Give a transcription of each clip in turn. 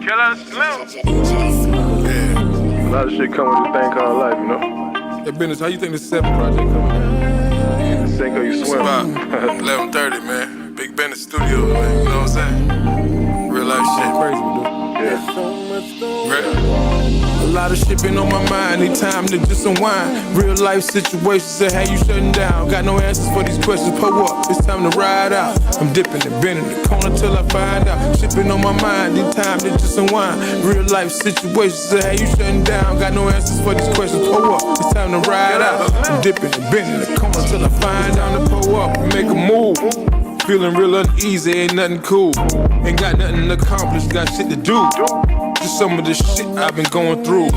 Shout out Slimm. Yeah. A lot of shit come with this thing called life, you know? Hey, business, how you think this 7 project coming out? You sink or you It's swim. about 11:30, man. Big Business Studio, man. You know what I'm saying? Real life shit. Crazy, dude. Yeah. Ready? A lot of shit been on my mind, need time to just unwind. Real life situations that have you shutting down. Got no answers for these questions, pull up, it's time to ride out. I'm dipping and bending the corner till I find out. Shit been on my mind, need time to just unwind. Real life situations that have you shutting down. Got no answers for these questions, pull up, it's time to ride out. I'm dipping and bending the corner till I find out. To pull up and make a move. Feeling real uneasy, ain't nothing cool. Ain't got nothing to accomplish, got shit to do. Just some of the shit I've been going through.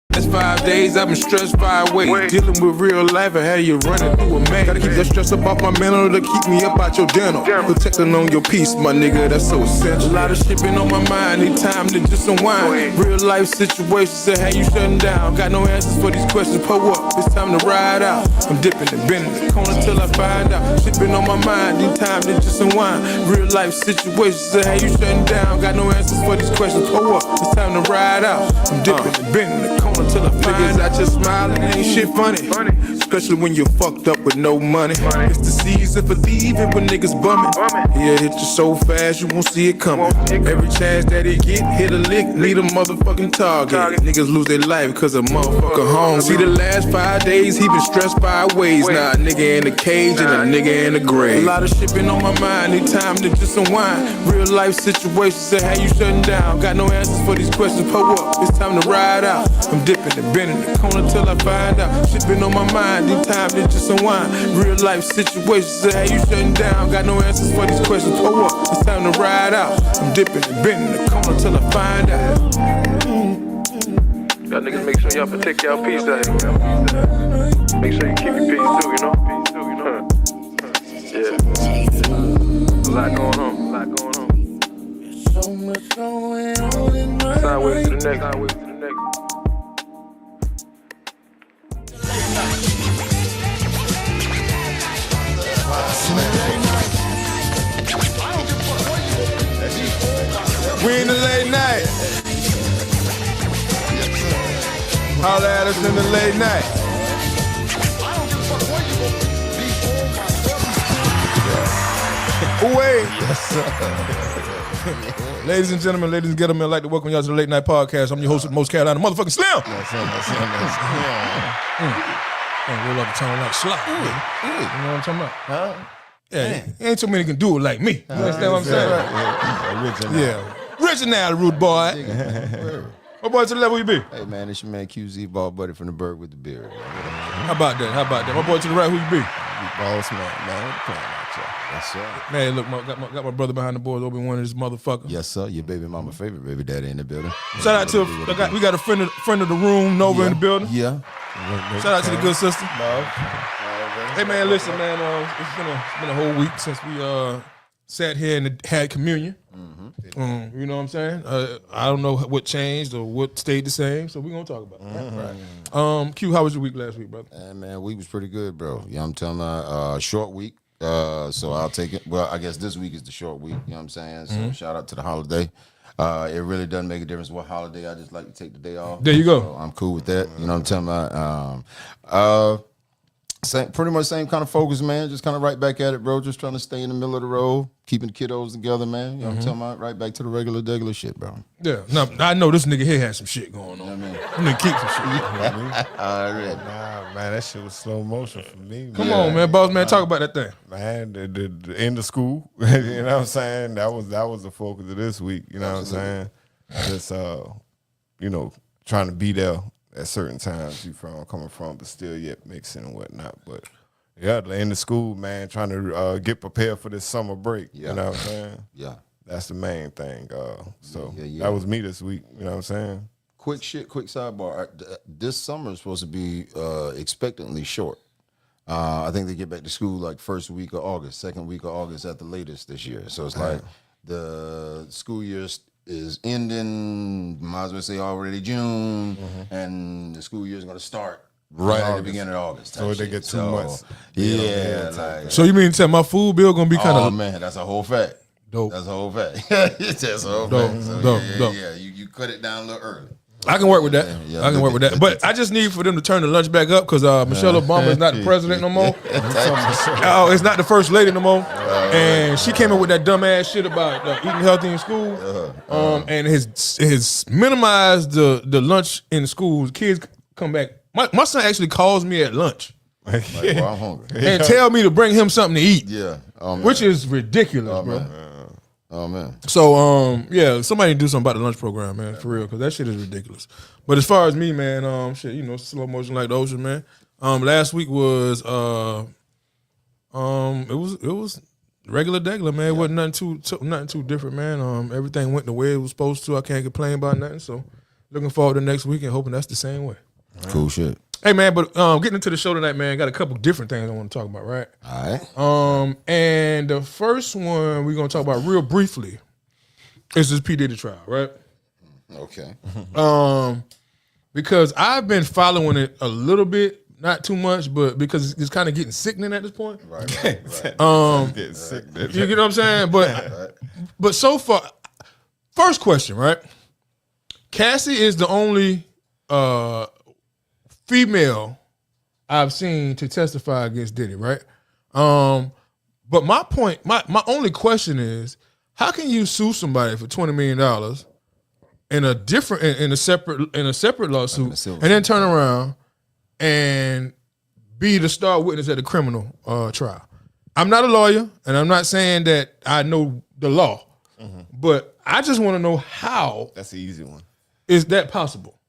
That's 5 days, I've been stressed 5 ways. Dealing with real life, I had you running through a man. Gotta keep that stress up off my mental to keep me up out your dental. Protecting on your peace, my nigga, that's so essential. A lot of shit been on my mind, need time to just unwind. Real life situations that have you shutting down. Got no answers for these questions, pull up, it's time to ride out. I'm dipping and bending the corner till I find out. Shit been on my mind, need time to just unwind. Real life situations that have you shutting down. Got no answers for these questions, pull up, it's time to ride out. I'm dipping and bending the corner till I find out. Just smiling, ain't shit funny. Especially when you're fucked up with no money. It's the season for leaving when niggas bumming. Yeah, hit you so fast you won't see it coming. Every chance that it get, hit a lick, need a motherfucking target. Niggas lose their life cause of motherfucker home. See the last 5 days, he been stressed 5 ways. Now a nigga in the cage and a nigga in the grave. A lot of shit been on my mind, need time to just unwind. Real life situations that have you shutting down. Got no answers for these questions, pull up, it's time to ride out. I'm dipping and bending the corner till I find out. Shit been on my mind, need time to just unwind. Real life situations that have you shutting down. Got no answers for these questions, pull up, it's time to ride out. I'm dipping and bending the corner till I find out. Y'all niggas make sure y'all protect y'all peace out here, man. Make sure you keep your peace too, you know? Yeah. A lot going on, Sideways to the next. We in the late night. Holla at us in the late night. Away. Yes, sir. Ladies and gentlemen, I'd like to welcome y'all to the Late Night Podcast. I'm your host of Most Carolina, motherfucking Slimm. Roll up the tone like slop. You know what I'm talking about? Huh? Yeah, ain't too many can do it like me. You understand what I'm saying? Yeah. Original rude boy. What boy to the level you be? Hey man, it's your man QZ Ball Buddy from the Bird with the Beard. How about that? My boy to the right, who you be? Boss man, what the plan out, y'all? Yes, sir. Man, look, got my brother behind the boards, Obi one of this motherfucker. Yes, sir. Your baby mama favorite baby daddy in the building. Shout out to we got a friend of the room, Nova, in the building. Yeah. Shout out to the good sister. Hey man, listen, man. It's been a whole week since we sat here and had communion. You know what I'm saying? I don't know what changed or what stayed the same, so we're gonna talk about it. Right. Q, how was your week last week, brother? Man, week was pretty good, bro. You know what I'm telling you? Short week. So I'll take it. Well, I guess this week is the short week. You know what I'm saying? So shout out to the holiday. It really doesn't make a difference what holiday. I just like to take the day off. There you go. So I'm cool with that. You know what I'm telling you? Pretty much same kind of focus, man. Just kind of right back at it, bro. Just trying to stay in the middle of the road, keeping the kiddos together, man. You know what I'm talking about? Right back to the regular shit, bro. Yeah. Now I know this nigga here has some shit going on. You know what I mean? I'm gonna keep some shit. Already. Nah, man, that shit was slow motion for me. Come on, man, boss man, talk about that thing. Man, the end of school, you know what I'm saying? That was the focus of this week, you know what I'm saying? Just trying to be there at certain times coming from, but still yet mixing and whatnot. But yeah, the end of school, man, trying to get prepared for this summer break. Yeah. You know what I'm saying? Yeah. That's the main thing. So Yeah. that was me this week, you know what I'm saying? Quick sidebar. This summer is supposed to be expectantly short. I think they get back to school like first week of August, second week of August at the latest this year. So it's like the school year is ending, might as well say already June, and the school year is going to start right at the beginning of August. So they get 2 months. Yeah. So you mean to tell my food bill gonna be kind of? Oh man, that's a whole fact. Dope. That's a whole fact. That's a whole Dope, fact. So, dope, yeah, dope. yeah. You cut it down a little early. I can work with that. Yeah, I can work with that. But I just need for them to turn the lunch back up because Michelle Obama is not the president no more. Oh, it's not the first lady no more. And she came in with that dumb ass shit about eating healthy in school. And has minimized the lunch in schools. Kids come back. My son actually calls me at lunch. Like, well, I'm hungry. And tell me to bring him something to eat. Yeah. Which is ridiculous, bro. Oh man. So yeah, somebody do something about the lunch program, man, for real, because that shit is ridiculous. But as far as me, man, shit, you know, slow motion like the ocean, man. Last week was it was regular degular, man. It wasn't nothing too different, man. Everything went the way it was supposed to. I can't complain about nothing. So looking forward to next week and hoping that's the same way. Cool shit. Hey man, but getting into the show tonight, man, got a couple different things I want to talk about, right? All right. And the first one we're gonna talk about real briefly is this P. Diddy trial, right? Okay. Because I've been following it a little bit, not too much, but because it's kind of getting sickening at this point. Right. Getting sick. You get what I'm saying? But so far, first question, right? Cassie is the only female I've seen to testify against Diddy, right? But my point, my only question is, how can you sue somebody for $20 million in a separate lawsuit and then turn around and be the star witness at a criminal trial? I'm not a lawyer, and I'm not saying that I know the law, but I just want to know how That's the easy one. is that possible?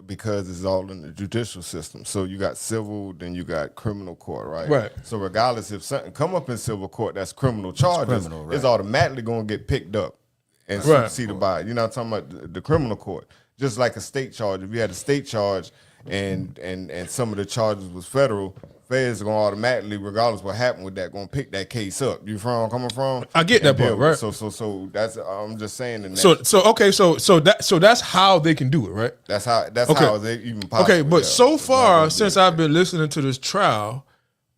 Because it's all in the judicial system. So you got civil, then you got criminal court, right? Right. So regardless if something come up in civil court that's criminal charges, criminal, right. it's automatically going to get picked up and Right. superseded by it. You know what I'm talking about? The criminal court. Just like a state charge. If you had a state charge and some of the charges was federal, feds are going to automatically, regardless what happened with that, going to pick that case up. You from where I'm coming from? I get that part, right? So that's, I'm just saying. So that's how they can do it, right? That's how they even possible. Okay, but yeah. so far since I've been listening to this trial,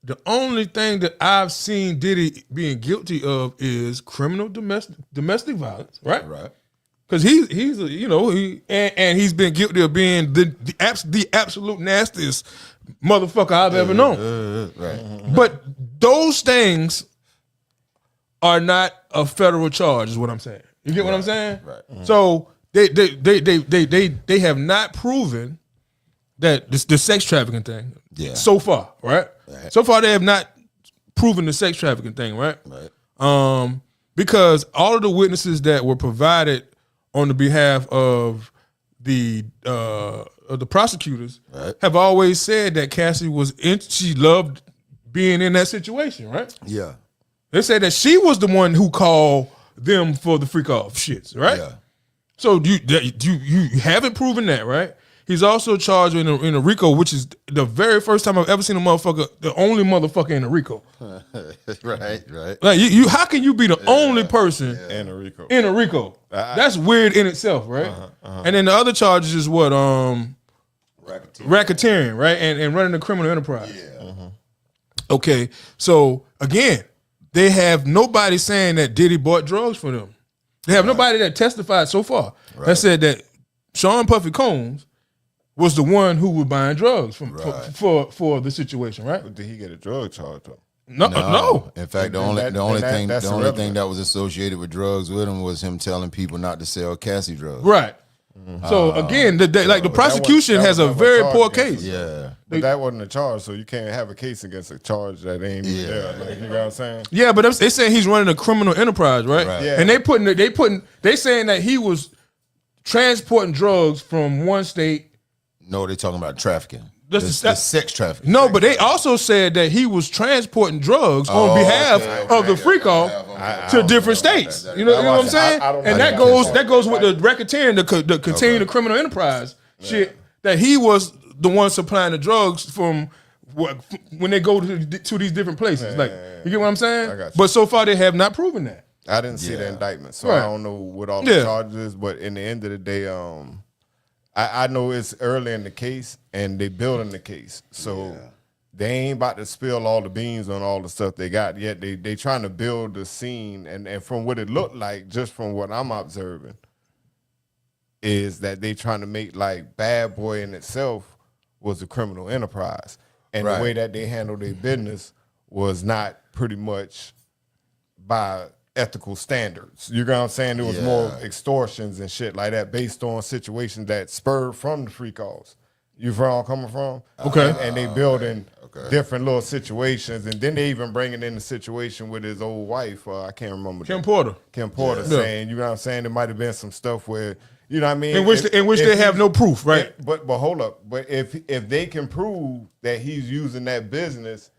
the only thing that I've seen Diddy being guilty of is criminal domestic violence, right? Right. Because he's you know he's been guilty of being the absolute nastiest motherfucker I've ever known. Right. But those things are not a federal charge, is what I'm saying. You get what I'm saying? Right. So they have not proven that the sex trafficking thing. Yeah. So far, right? So far they have not proven the sex trafficking thing, right? Right. Because all of the witnesses that were provided on the behalf of the prosecutors Right. have always said that Cassie she loved being in that situation, right? Yeah. They said that she was the one who called them for the freak off shits, right? Yeah. So you haven't proven that, right? He's also charged in a RICO, which is the very first time I've ever seen a motherfucker, the only motherfucker in a RICO. Right. Like how can you be the only person And a RICO. in a RICO? That's weird in itself, right? And then the other charges is what racketeering, right? And running a criminal enterprise. Yeah. Okay, so again, they have nobody saying that Diddy bought drugs for them. They have nobody that testified so far that said that Sean Puffy Combs was the one who was buying drugs for the situation, right? But did he get a drug charge though? No. In fact, the only thing that was associated with drugs with him was him telling people not to sell Cassie drugs. Right. So again, the prosecution has a very poor case. Yeah. But that wasn't a charge, so you can't have a case against a charge that ain't even there. Like, you know what I'm saying? Yeah, but they saying he's running a criminal enterprise, right? Right. And they saying that he was transporting drugs from one state. No, they're talking about trafficking. That's The sex trafficking. No, but they also said that he was transporting drugs on behalf of the freak off to different states. You know what I'm saying? And that goes with the racketeering, the continue the criminal enterprise shit. That he was the one supplying the drugs from when they go to these different places. Like you get what I'm saying? I got you. But so far they have not proven that. I didn't see the indictment, so Right. I don't know what all the charges is. But in the end of the day, I know it's early in the case and they building the case. So they ain't about to spill all the beans on all the stuff they got yet. They trying to build the scene, and from what it looked like, just from what I'm observing, is that they trying to make like Bad Boy in itself was a criminal enterprise. And the way that they handled their business was not pretty much by ethical standards. You know what I'm saying? There was more extortions and shit like that based on situations that spurred from the free calls. You feel where I'm coming from? Okay. And they building different little situations, and then they even bringing in the situation with his old wife. I can't remember. Kim Porter saying, you know what I'm saying? There might have been some stuff where, you know what I mean? In which they have no proof, right? But hold up. But if they can prove that he's using that business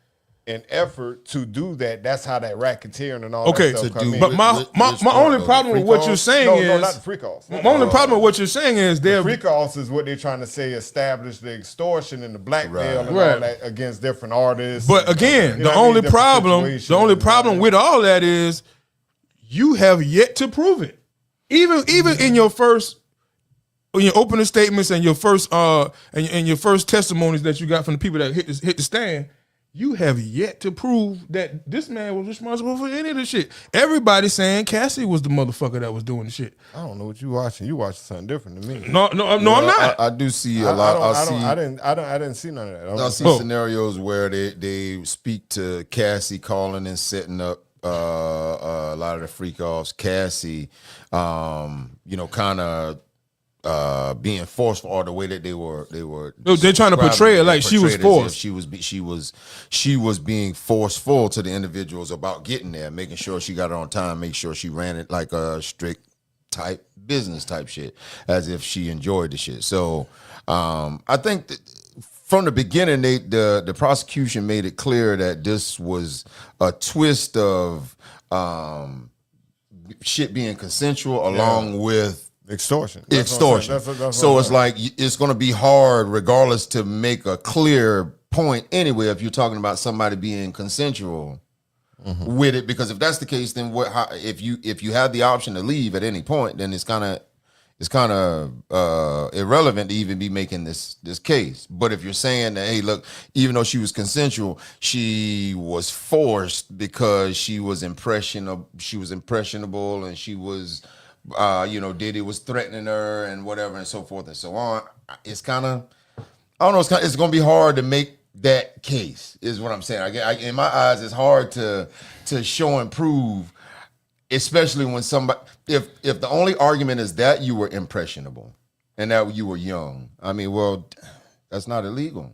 in effort to do that, that's how that racketeering and all that stuff come in. But my only problem with what you're saying is... No, not the free calls. My only problem with what you're saying is the free calls is what they're trying to say establish the extortion and the blackmail and all that against different artists. But again, the only problem with all that is you have yet to prove it. Even in your opening statements and your first and your first testimonies that you got from the people that hit the stand, you have yet to prove that this man was responsible for any of this shit. Everybody saying Cassie was the motherfucker that was doing the shit. I don't know what you watching. You watching something different than me. No, I'm not. I do see a lot. I didn't see none of that. I see scenarios where they speak to Cassie calling and setting up a lot of the freak offs. Cassie, kind of. Being forceful, or the way that they're trying to portray it like she was forced. She was being forceful to the individuals about getting there, making sure she got it on time, make sure she ran it like a strict type business type shit, as if she enjoyed the shit. So I think that from the beginning, the prosecution made it clear that this was a twist of shit being consensual along with extortion. That's so it's like it's going to be hard, regardless, to make a clear point anyway if you're talking about somebody being consensual with it. Because if that's the case, then if you have the option to leave at any point, then it's kind of irrelevant to even be making this case. But if you're saying that, hey, look, even though she was consensual, she was forced because she was impressionable, and she was. Diddy was threatening her and whatever and so forth and so on. It's kind of, I don't know, it's going to be hard to make that case, is what I'm saying. In my eyes, it's hard to show and prove, especially when somebody, if the only argument is that you were impressionable and that you were young. I mean, well, that's not illegal.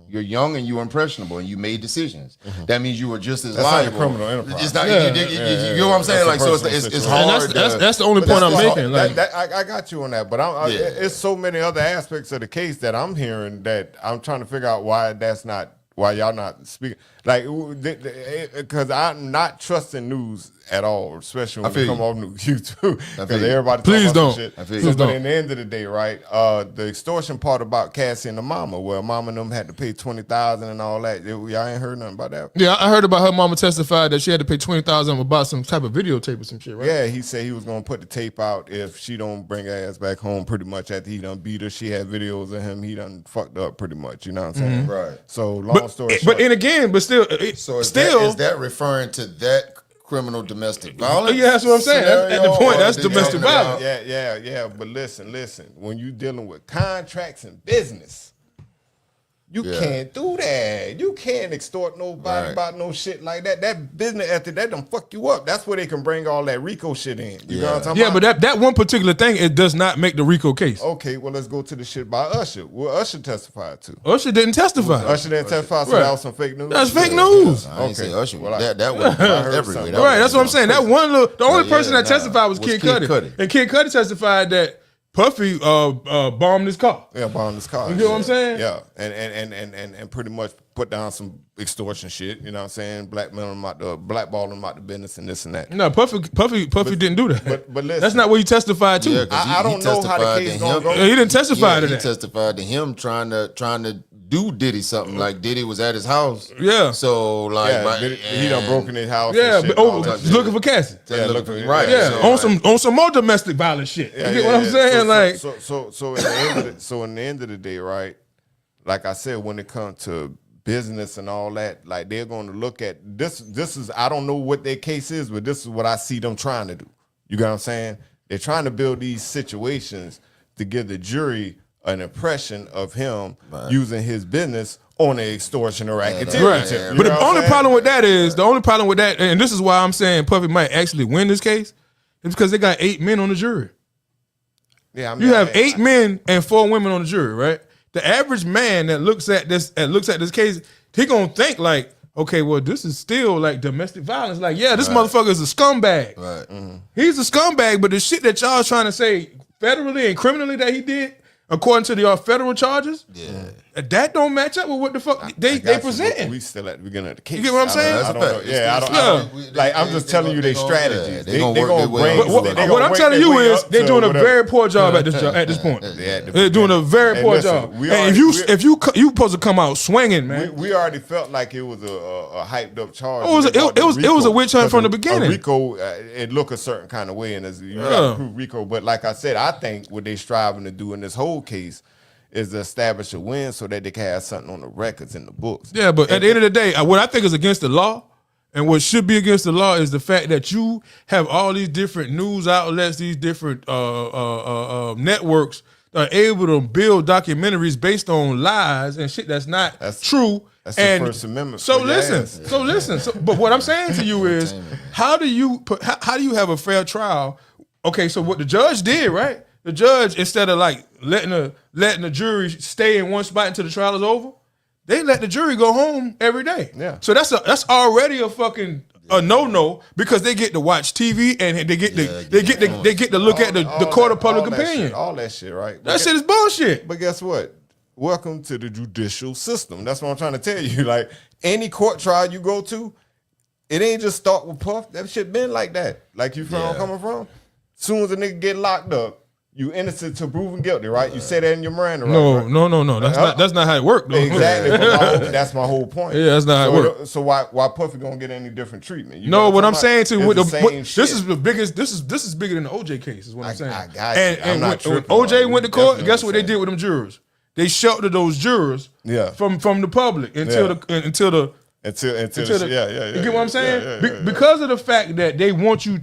You're young and you're impressionable and you made decisions. That means you were just as liable. Not a criminal enterprise. It's not. You know what I'm saying? Like, so it's hard. That's the only point I'm making. Like, I got you on that, but it's so many other aspects of the case that I'm hearing that I'm trying to figure out why y'all not speaking. Like, because I'm not trusting news at all, especially when we come off YouTube. Because everybody please don't. Shit. But at the end of the day, right? The extortion part about Cassie and the mama, where mama and them had to pay $20,000 and all that. Y'all ain't heard nothing about that? Yeah, I heard about her mama testified that she had to pay $20,000 about some type of videotape or some shit, right? Yeah, he said he was gonna put the tape out if she don't bring her ass back home. Pretty much after he done beat her, she had videos of him. He done fucked up pretty much. You know what I'm saying? Right. So long story short. But and again, but still, is that referring to that criminal domestic violence? Yeah, that's what I'm saying. At the point, that's domestic violence. Yeah. But listen. When you dealing with contracts and business, you can't do that. You can't extort nobody about no shit like that. That business ethic, that done fuck you up. That's where they can bring all that RICO shit in. You know what I'm talking about? But that one particular thing, it does not make the RICO case. Okay, well, let's go to the shit by Usher. What Usher testified to? Usher didn't testify. Usher didn't testify, so that was some fake news? That's fake news. I didn't say Usher. That was everywhere. Right, that's what I'm saying. The only person that testified was Kid Cudi. And Kid Cudi testified that Puffy bombed his car. Yeah, bombed his car. You know what I'm saying? Yeah, and pretty much put down some extortion shit. You know what I'm saying? Blackballing him out the business and this and that. No, Puffy didn't do that. But listen, that's not what he testified to. Yeah, I don't know how the case gonna go. He didn't testify to that. He testified to him trying to do Diddy something, like Diddy was at his house. Yeah. So like he done broken his house. Yeah, and shit, but looking for Cassie. Yeah, looking for right. Yeah, so, on some more domestic violence shit. You get what I'm saying? So in the end of the day, right? Like I said, when it comes to business and all that, like they're going to look at this. This is, I don't know what their case is, but this is what I see them trying to do. You get what I'm saying? They're trying to build these situations to give the jury an impression of him using his business on an extortion or activity. Right. But the only problem with that is, and this is why I'm saying Puffy might actually win this case, is because they got 8 men on the jury. Yeah, I mean, you have 8 men and 4 women on the jury, right? The average man that looks at this case, he gonna think like, okay, well, this is still like domestic violence. Like, yeah, this motherfucker is a scumbag. Right. Mm-hmm. He's a scumbag, but the shit that y'all trying to say federally and criminally that he did, according to the federal charges, that don't match up with what the fuck they presenting. We still at the beginning of the case. You get what I'm saying? I don't. I'm just telling you their strategies. They gonna bring. What I'm telling you is they're doing a very poor job at this point. They're doing a very poor job. And if you supposed to come out swinging, man. We already felt like it was a hyped up charge. It was a witch hunt from the beginning. Rico, it looked a certain kind of way, and as you got to prove Rico. But like I said, I think what they striving to do in this whole case is to establish a win so that they can have something on the records in the books. Yeah, but at the end of the day, what I think is against the law, and what should be against the law, is the fact that you have all these different news outlets, these different networks are able to build documentaries based on lies and shit that's not true. That's the First Amendment. So listen. But what I'm saying to you is, how do you have a fair trial? Okay, so what the judge did, right? The judge, instead of like letting the jury stay in one spot until the trial is over, they let the jury go home every day. Yeah. So that's already a fucking no because they get to watch TV and they get to look at the court of public opinion. All that shit, right? That shit is bullshit. But guess what? Welcome to the judicial system. That's what I'm trying to tell you. Like any court trial you go to, it ain't just start with Puff. That shit been like that. Like you from coming from. Soon as a nigga get locked up, you innocent till proven guilty, right? You say that in your Miranda, right? No. That's not how it worked, though. Exactly. That's my whole point. Yeah, that's not how it worked. So why Puffy gonna get any different treatment? You know what I'm saying to you, this is the biggest. This is bigger than the OJ case. Is what I'm saying. I got you. And when OJ went to court, guess what they did with them jurors? They sheltered those jurors from the public until the you get what I'm saying? Because of the fact that they want you,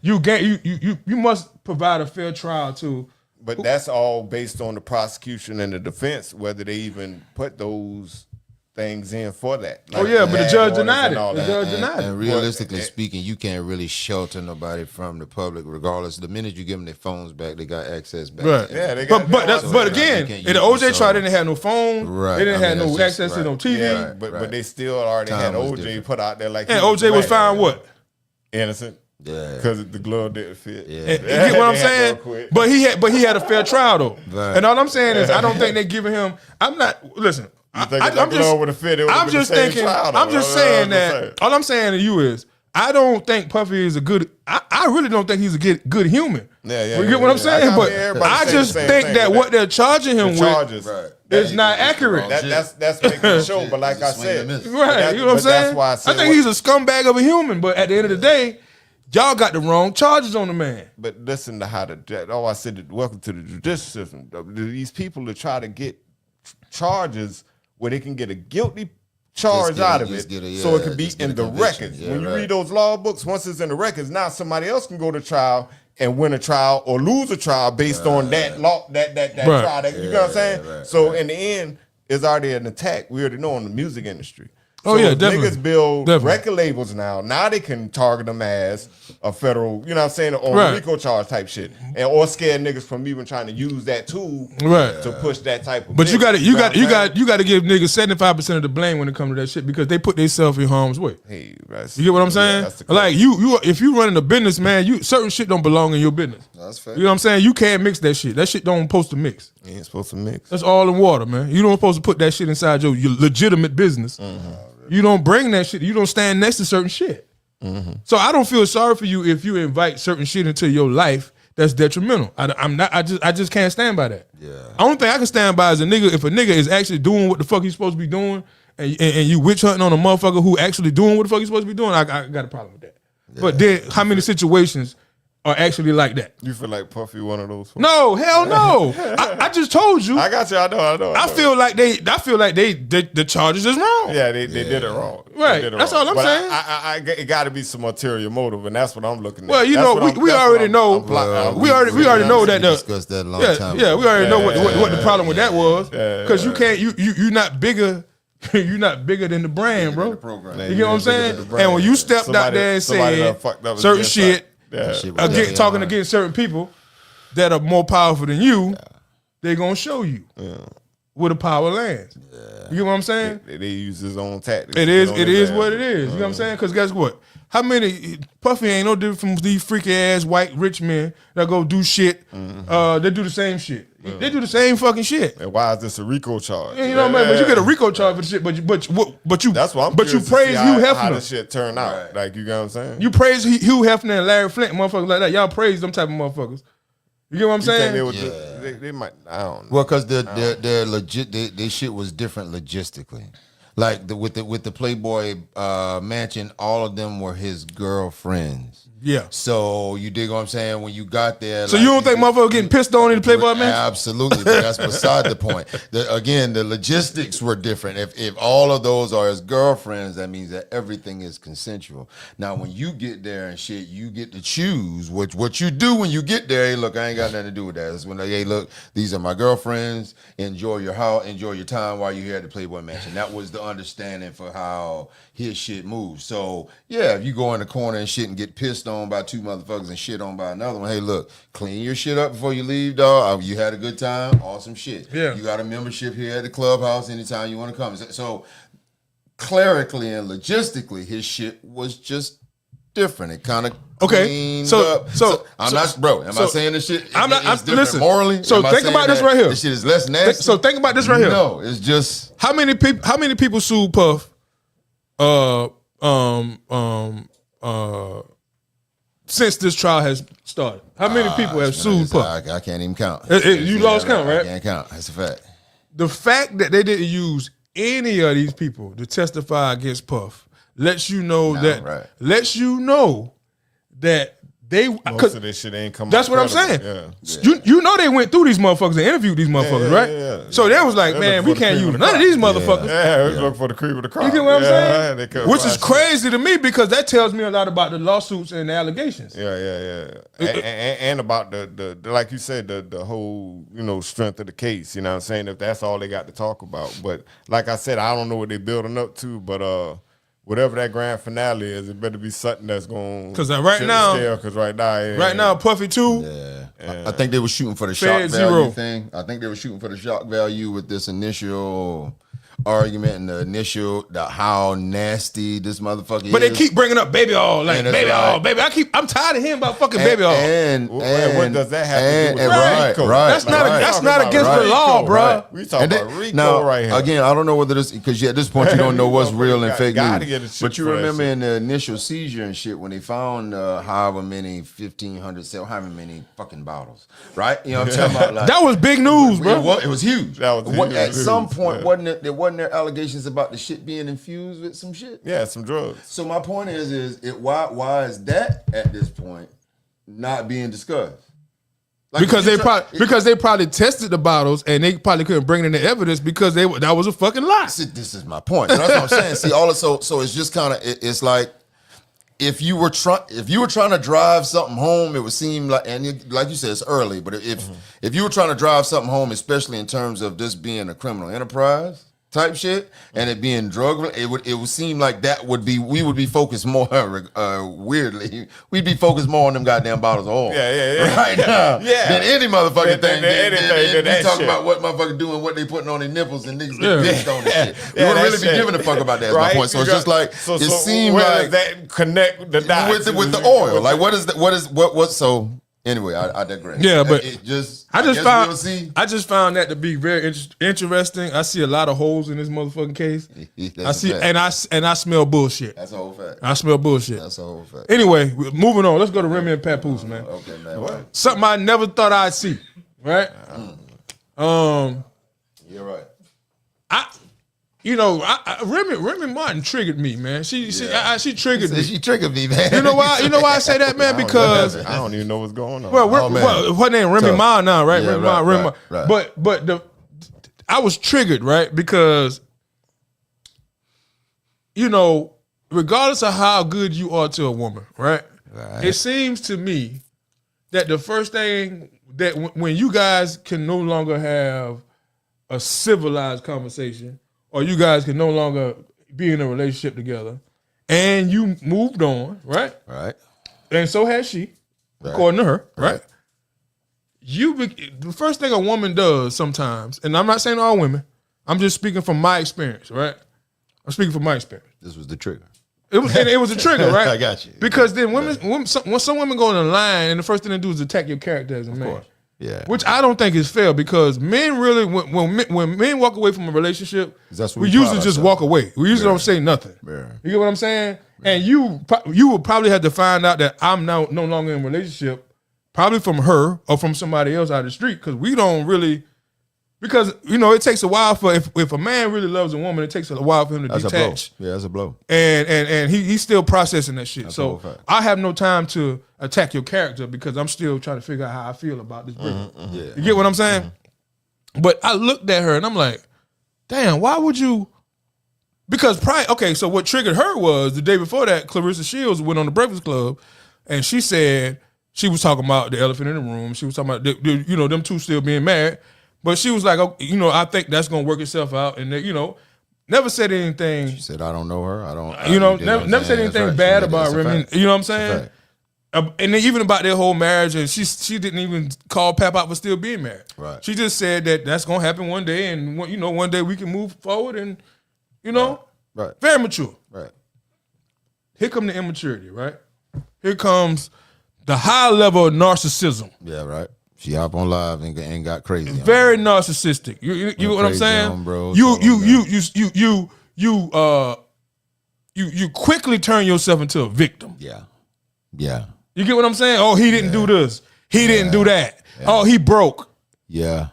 you must provide a fair trial to. But that's all based on the prosecution and the defense, whether they even put those things in for that. Like, but the judge denied it. The judge denied it. And realistically speaking, you can't really shelter nobody from the public, regardless. The minute you give them their phones back, they got access back. Right. Yeah, they got. But again, in the OJ trial, they didn't have no phone. Right. They didn't have no access to no TV. Yeah, but they still already had OJ put out there like. And OJ was found what? Innocent. Yeah, because the glove didn't fit. Yeah, you get what I'm saying? But he had a fair trial though. Right. And all I'm saying is, I don't think they're giving him. I'm not. Listen. I'm just thinking. I'm just saying that. All I'm saying to you is, I don't think Puffy is a good. I really don't think he's a good human. Yeah. You get what I'm saying? But I just think that what they're charging him with is not accurate. That's making the show. But like I said, right? You know what I'm saying? That's why I think he's a scumbag of a human. But at the end of the day, y'all got the wrong charges on the man. But listen to how I said, welcome to the judicial system. These people that try to get charges where they can get a guilty charge out of it, so it can be in the records. When you read those law books, once it's in the records, now somebody else can go to trial and win a trial or lose a trial based on that law, that trial. You know what I'm saying? So in the end, it's already an attack. We already know in the music industry. So definitely. Niggas build record labels now. Now they can target them as a federal, you know what I'm saying, on RICO charge type shit, or scare niggas from even trying to use that tool to push that type of. But you got to give niggas 75% of the blame when it comes to that shit because they put themselves in harm's way. Hey, you get what I'm saying? Like you, if you running a business, man, certain shit don't belong in your business. That's fair. You know what I'm saying? You can't mix that shit. That shit don't supposed to mix. You ain't supposed to mix. That's all in water, man. You don't supposed to put that shit inside your legitimate business. Mm-hmm. You don't bring that shit. You don't stand next to certain shit. Mm-hmm. So I don't feel sorry for you if you invite certain shit into your life that's detrimental. I just can't stand by that. Yeah. The only thing I can stand by is if a nigga is actually doing what the fuck he's supposed to be doing, and you witch hunting on a motherfucker who actually doing what the fuck he's supposed to be doing, I got a problem with that. Yeah. But then how many situations are actually like that. You feel like Puffy one of those folks? No, hell no. I just told you. I got you. I know. I feel like the charges is wrong. Yeah, they did it wrong. Right. Did it That's wrong. all I'm saying. It got to be some ulterior motive, and that's what I'm looking at. Well, you know, we already know. We already know that. Discussed that a long time. Yeah, we already know what the problem with that was. Because you can't. You're not bigger. You're not bigger than the brand, bro. You get what I'm saying? And when you stepped out there and said certain shit, talking against certain people that are more powerful than you, they're gonna show you where the power lands. You get what I'm saying? They use his own tactics. It is what it is. You know what I'm saying? Because guess what? How many Puffy ain't no different from these freaky ass white rich men that go do shit. They do the same shit. They do the same fucking shit. And why is this a RICO charge? You know what I mean? But you get a RICO charge for the shit. But you that's why I'm but you praise Hugh Hefner. How this shit turn out? Like, you know what I'm saying? You praise Hugh Hefner and Larry Flint, motherfuckers like that. Y'all praise them type of motherfuckers. You get what I'm saying? They might. I don't know. Well, because they're legit. Their shit was different logistically. Like with the Playboy mansion, all of them were his girlfriends. Yeah. So you dig what I'm saying? When you got there, so like, you don't think motherfuckers getting pissed on in the Playboy mansion? Absolutely, but that's beside the point. Again, the logistics were different. If all of those are his girlfriends, that means that everything is consensual. Now, when you get there and shit, you get to choose what you do when you get there. Hey, look, I ain't got nothing to do with that. It's when hey, look, these are my girlfriends. Enjoy your house, enjoy your time while you're here at the Playboy mansion. That was the understanding for how his shit moves. So yeah, if you go in the corner and shit and get pissed on by two motherfuckers and shit on by another one, hey, look, clean your shit up before you leave, dog. You had a good time, awesome shit. Yeah. You got a membership here at the clubhouse anytime you want to come. So clerically and logistically, his shit was just different. It kind of cleaned up. So I'm not, bro. Am I saying this shit? I'm listen. Morally. So think about this right here. This shit is less nasty. So think about this right here. No, it's just how many people sued Puff? Since this trial has started, how many people have sued Puff? I can't even count. You lost count, right? I can't count. That's a fact. The fact that they didn't use any of these people to testify against Puff lets you know that they most of this shit ain't come. That's what I'm saying. You know they went through these motherfuckers and interviewed these motherfuckers, right? Yeah. So they was like, man, we can't use none of these motherfuckers. Yeah, look for the cream of the crop. You get what I'm saying? Which is crazy to me because that tells me a lot about the lawsuits and the allegations. And about the like you said, the whole, strength of the case. You know what I'm saying? If that's all they got to talk about. But like I said, I don't know what they're building up to, but whatever that grand finale is, it better be something that's going. Because right now, Puffy 2. Yeah. I think they were shooting for the shock value thing. I think they were shooting for the shock value with this initial argument and how nasty this motherfucker is. But they keep bringing up baby all, baby. I'm tired of hearing about fucking baby all. And what does that have to do with RICO? Right. That's not against the law, bro. Right. We talking about RICO now, right here. Again, I don't know whether this, because at this point you don't know what's real and fake news. But you remember in the initial seizure and shit when they found however many 1,500, however many fucking bottles, right? You know what I'm talking about? Like, that was big news, bro. It was huge. That was huge. At some point, wasn't there allegations about the shit being infused with some shit? Yeah, some drugs. So my point is why is that at this point not being discussed? Like because they probably tested the bottles and they probably couldn't bring in the evidence because that was a fucking lie. This is my point. So that's what I'm saying. See, so it's just kind of it's like if you were trying to drive something home, it would seem like, and like you said, it's early, but if you were trying to drive something home, especially in terms of this being a criminal enterprise type shit and it being drug, it would seem like we would be focused more weirdly. We'd be focused more on them goddamn bottles of oil. Right now. Than any motherfucking thing. We talk about what motherfuckers doing, what they putting on their nipples and niggas get pissed on and shit. We wouldn't really be giving a fuck about that, is my point. So it's just like it seemed like that connect the dots with the oil. Like what so anyway, I digress. Yeah, but I just found that to be very interesting. I see a lot of holes in this motherfucking case. And I smell bullshit. That's a whole fact. I smell bullshit. That's a whole fact. Anyway, moving on. Let's go to Remy and Papoose, man. Okay, man. What? Something I never thought I'd see. Right? You're right. Remy Martin triggered me, man. She triggered me. She triggered me, man. You know why? You know why I say that, man? Because I don't even know what's going on. Well, her name Remy Ma now, right? Yeah, Remy Ma. right. But I was triggered, right? Because regardless of how good you are to a woman, right? It seems to me that the first thing that when you guys can no longer have a civilized conversation, or you guys can no longer be in a relationship together, and you moved on, right? Right. And so has she, according to her, right? The first thing a woman does sometimes, and I'm not saying all women, I'm just speaking from my experience, right? I'm speaking from my experience. This was the trigger. It was a trigger, right? I got you. Because then when some women go on the line, and the first thing they do is attack your character as a man. Of course. Yeah. Which I don't think is fair, because men really, when men walk away from a relationship, we usually just walk away. We usually don't say nothing. Yeah. You get what I'm saying? Yeah. And you would probably have to find out that I'm now no longer in a relationship, probably from her or from somebody else out of the street, because we don't really, because it takes a while for if a man really loves a woman, it takes a while for him to detach. That's a blow. Yeah, that's a blow. And he's still processing that shit. So I have no time to attack your character, because I'm still trying to figure out how I feel about this brother. Yeah. You get what I'm saying? Mm-hmm. But I looked at her and I'm like, damn, why would you? Because so what triggered her was the day before that, Clarissa Shields went on the Breakfast Club, and she said she was talking about the elephant in the room. She was talking about them two still being married, but she was like, I think that's gonna work itself out, and never said anything. She said, I don't know her. I don't. Never said anything bad about Remy. You know what I'm saying? And then even about their whole marriage, and she didn't even call Pap out for still being married. Right. She just said that that's gonna happen one day, and one day we can move forward, and right. Very mature. Right. Here come the immaturity, right? Here comes the high level of narcissism. Yeah, right. She hop on live and got crazy. Very narcissistic. You know what I'm saying? Bro, you quickly turn yourself into a victim. Yeah. Yeah. You get what I'm saying? Oh, he didn't do this. He didn't do that. Yeah. Oh, he broke. Yeah.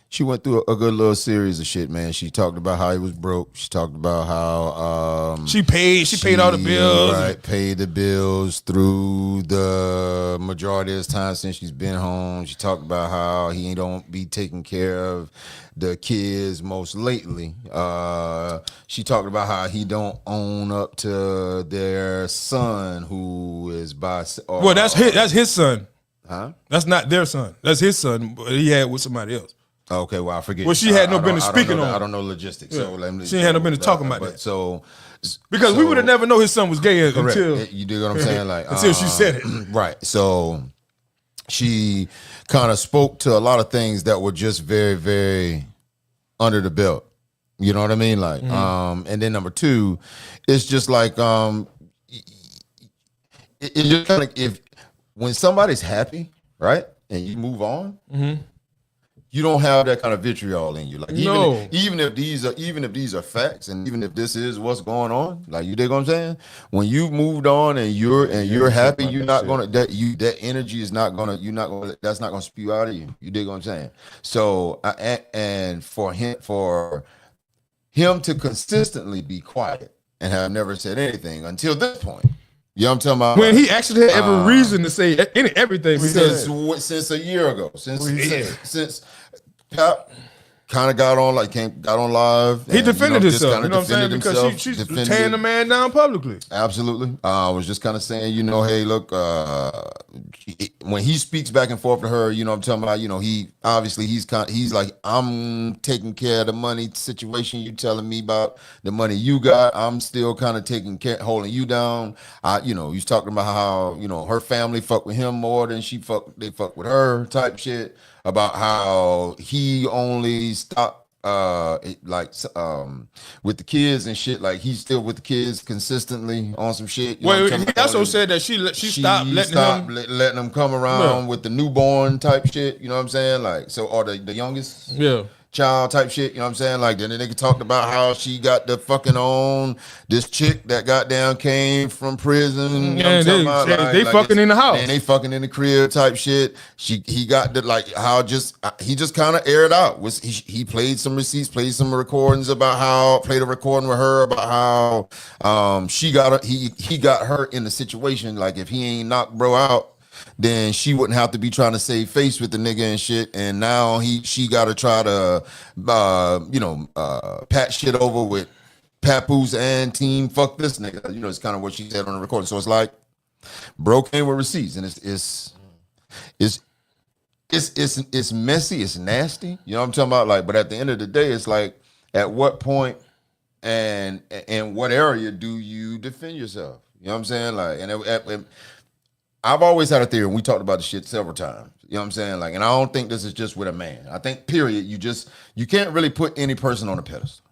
She went through a good little series of shit, man. She talked about how he was broke. She talked about how she paid all the bills. Right, paid the bills through the majority of his time since she's been home. She talked about how he don't be taking care of the kids most lately. She talked about how he don't own up to their son, who is well, that's his son. Huh? That's not their son. That's his son, but he had with somebody else. Okay, well, I forget. Well, she had no business speaking on it. I don't know logistics. Yeah. So she had no business talking about that. So, because we would have never known his son was gay until you do what I'm saying, like until she said it. Right. So she kind of spoke to a lot of things that were just very, very under the belt. You know what I mean? Like, and then number two, it's just like it's just kind of when somebody's happy, right, and you move on. Mm-hmm. You don't have that kind of vitriol in you. Like even if these are facts, and even if this is what's going on, like, you dig what I'm saying? When you've moved on and you're happy, you're not gonna that energy is not gonna that's not gonna spew out of you. You dig what I'm saying? So and for him to consistently be quiet and have never said anything until this point. You know what I'm talking about? When he actually had every reason to say everything since a year ago. Since Pap kind of got on live. He defended himself. You know what I'm saying? Because she's tearing the man down publicly. Absolutely. I was just kind of saying, hey, look, when he speaks back and forth to her, you know what I'm talking about, he obviously he's like, I'm taking care of the money situation. You telling me about the money you got. I'm still kind of holding you down. He's talking about how, her family fuck with him more than they fuck with her type shit. About how he only stopped with the kids and shit, like he's still with the kids consistently on some shit. He also said that she stopped letting them come around with the newborn type shit. You know what I'm saying? Like, so, or the youngest. Yeah. child type shit. You know what I'm saying? Like then the nigga talked about how she got the fucking on this chick that goddamn came from prison. You know what I'm talking about? They fucking in the house. And they fucking in the crib type shit. He got the like how he just kind of aired out. He played some receipts, played some recordings about how played a recording with her about how he got her in the situation like if he ain't knocked bro out, then she wouldn't have to be trying to save face with the nigga and shit. And now she got to try to, pat shit over with Papoose and team. Fuck this nigga. You know, it's kind of what she said on the recording. So it's like, bro came with receipts, and it's messy. It's nasty. You know what I'm talking about? Like, but at the end of the day, it's like, at what point and what area do you defend yourself? You know what I'm saying? Like, and I've always had a theory, and we talked about this shit several times. You know what I'm saying? Like, and I don't think this is just with a man. I think, period, you can't really put any person on a pedestal.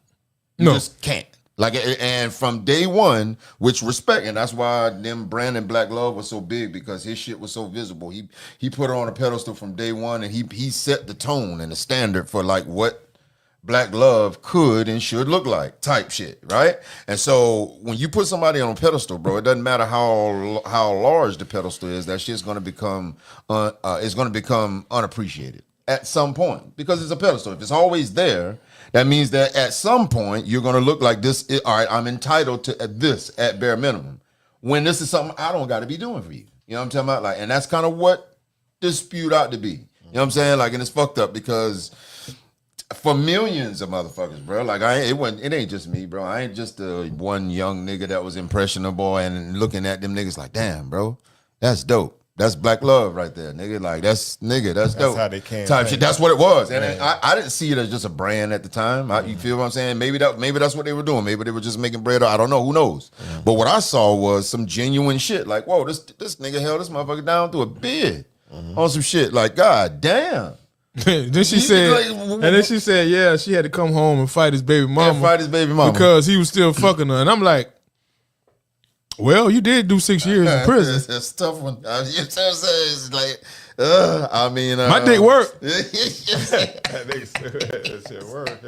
You just can't. Like, and from day one, which respect, and that's why them Brandon Black Love was so big, because his shit was so visible. He put her on a pedestal from day one, and he set the tone and the standard for like what Black Love could and should look like, type shit, right? And so when you put somebody on a pedestal, bro, it doesn't matter how large the pedestal is. That shit's gonna become unappreciated at some point, because it's a pedestal. If it's always there, that means that at some point you're gonna look like this. All right, I'm entitled to this at bare minimum. When this is something I don't got to be doing for you. You know what I'm talking about? Like, and that's kind of what this spewed out to be. You know what I'm saying? Like, and it's fucked up because for millions of motherfuckers, bro. Like it ain't just me, bro. I ain't just the one young nigga that was impressionable and looking at them niggas like, damn, bro, that's dope. That's Black Love right there, nigga. Like that's dope. That's how they came. Type shit. That's what it was, and I didn't see it as just a brand at the time. You feel what I'm saying? Maybe that's what they were doing. Maybe they were just making bread. I don't know. Who knows? But what I saw was some genuine shit. Like, whoa, this nigga held this motherfucker down through a bid on some shit. Like, god damn. Then she said, yeah, she had to come home and fight his baby mama. Because he was still fucking her. And I'm like, well, you did do 6 years in prison. It's a tough one. You know what I'm saying? It's like, I mean, my dick worked. That shit worked.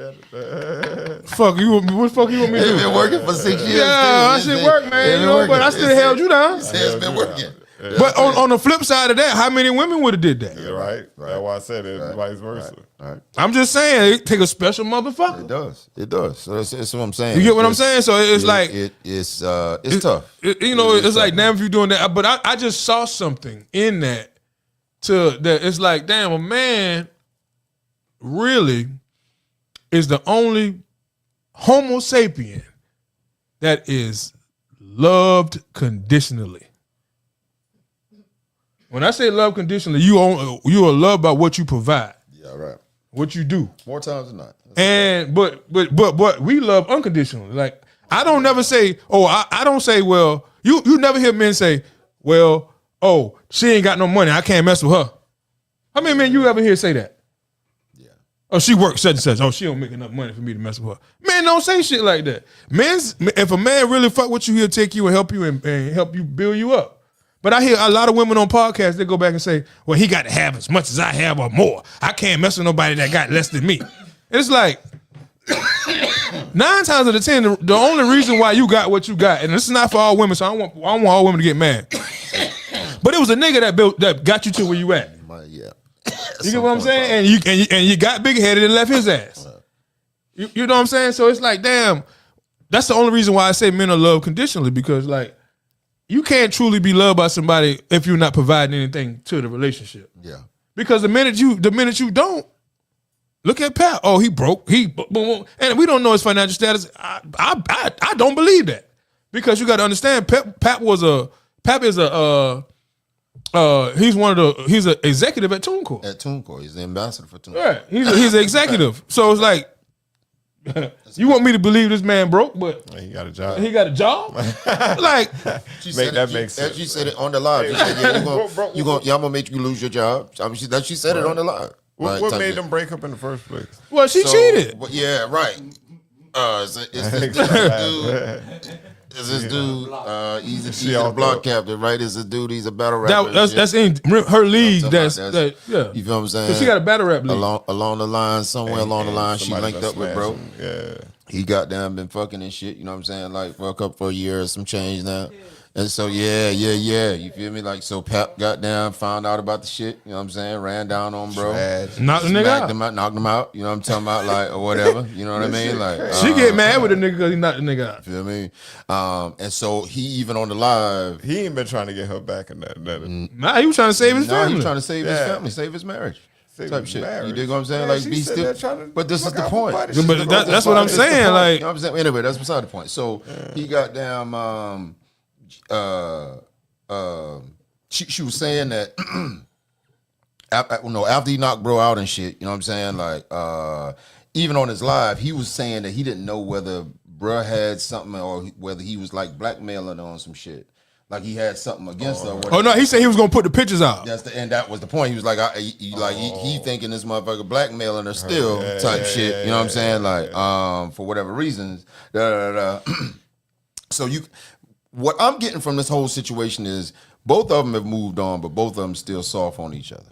Fuck you. What the fuck you want me to do? It's been working for 6 years. Yeah, that shit worked, man. But I still held you down. It's been working. But on the flip side of that, how many women would have did that? Yeah, right. That's why I said it. Vice versa. Right. I'm just saying, it take a special motherfucker. It does. So that's what I'm saying. You get what I'm saying? So it's like it's tough. It's like, damn, if you're doing that. But I just saw something in that that it's like, damn, a man really is the only Homo sapien that is loved conditionally. When I say love conditionally, you are loved by what you provide. Yeah, right. What you do. More times than not. And but we love unconditionally. Like, I don't never say, I don't say, well, you never hear men say, well, oh, she ain't got no money, I can't mess with her. How many men you ever hear say that? Yeah. Oh, she works such and such. Oh, she don't make enough money for me to mess with her. Men don't say shit like that. If a man really fuck with you, he'll take you and help you and help you build you up. But I hear a lot of women on podcasts, they go back and say, well, he got to have as much as I have or more. I can't mess with nobody that got less than me. And it's like, 9 times out of 10, the only reason why you got what you got, and this is not for all women, so I don't want all women to get mad. But it was a nigga that got you to where you at. Yeah. You get what I'm saying? And you got big headed and left his ass. You know what I'm saying? So it's like, damn, that's the only reason why I say men are loved conditionally, because like, you can't truly be loved by somebody if you're not providing anything to the relationship. Yeah. Because the minute you don't, look at Pat. Oh, he broke. And we don't know his financial status. I don't believe that, because you got to understand, Pap is he's an executive at TuneCore. At TuneCore, he's the ambassador for TuneCore. Right. He's an executive. So it's like, you want me to believe this man broke, but he got a job. Like, she said it on the live. She said, yeah, I'm gonna make you lose your job. I mean, she said it on the live. What made them break up in the first place? Well, she cheated. Yeah, right. Is this dude, he's a block captain, right? Is this dude, he's a battle rapper. That's in her league. Yeah. You feel what I'm saying? She got a battle rap league. Along the line, somewhere along the line, she linked up with bro. Yeah. He got down, been fucking and shit, you know what I'm saying? Like for a year or some change now. And so, yeah. You feel me? Like, so Pap got down, found out about the shit, you know what I'm saying? Ran down on bro. Knocked the nigga out. Knocked him out, you know what I'm talking about? Like, or whatever, you know what I mean? Like, she get mad with the nigga because he knocked the nigga out. Feel me? And so he even on the live. He ain't been trying to get her back in that. Nah, he was trying to save his family. He was trying to save his family, save his marriage. Type shit. Marriage. You dig what I'm saying? Man, like, be still. But this is the point. But that's what I'm saying. Like, you know what I'm saying? Anyway, that's beside the point. So he got down. She was saying that after he knocked bro out and shit, you know what I'm saying? Like, even on his live, he was saying that he didn't know whether bro had something or whether he was like blackmailing her on some shit. Like he had something against her. Oh no, he said he was gonna put the pictures out. And that was the point. He was like, he thinking this motherfucker blackmailing her still type shit. You know what I'm saying? Like, for whatever reasons. So what I'm getting from this whole situation is both of them have moved on, but both of them still soft on each other.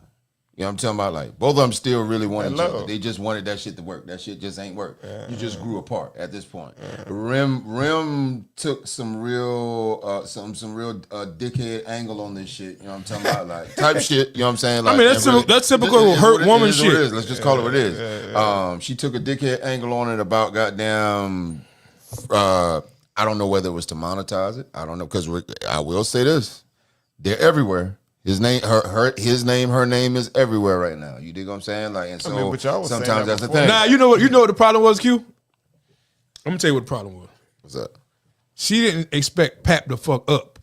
You know what I'm talking about? Like, both of them still really want each other. They just wanted that shit to work. That shit just ain't work. You just grew apart at this point. Rim took some real dickhead angle on this shit. You know what I'm talking about? Like, type shit. You know what I'm saying? Like, I mean, that's typical hurt woman shit. Let's just call it what it is. She took a dickhead angle on it about goddamn. I don't know whether it was to monetize it. I don't know, because I will say this: they're everywhere. His name, her name is everywhere right now. You dig what I'm saying? Like, and so sometimes that's the thing. Nah, you know what the problem was, Q? I'm gonna tell you what the problem was. What's that? She didn't expect Pap to fuck up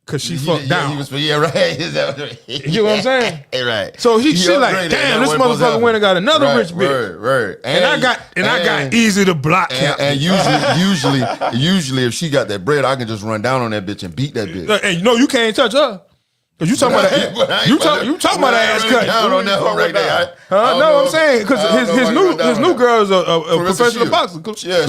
because she fucked down. Right. You know what I'm saying? Right. So she like, damn, this motherfucker went and got another rich bitch. Right. And I got easy to block. And usually, if she got that bread, I can just run down on that bitch and beat that bitch. And no, you can't touch her. Cause you talking about that? You talking about that ass cut? On that one right there. No, I'm saying because his new girl is a professional boxer. Yeah,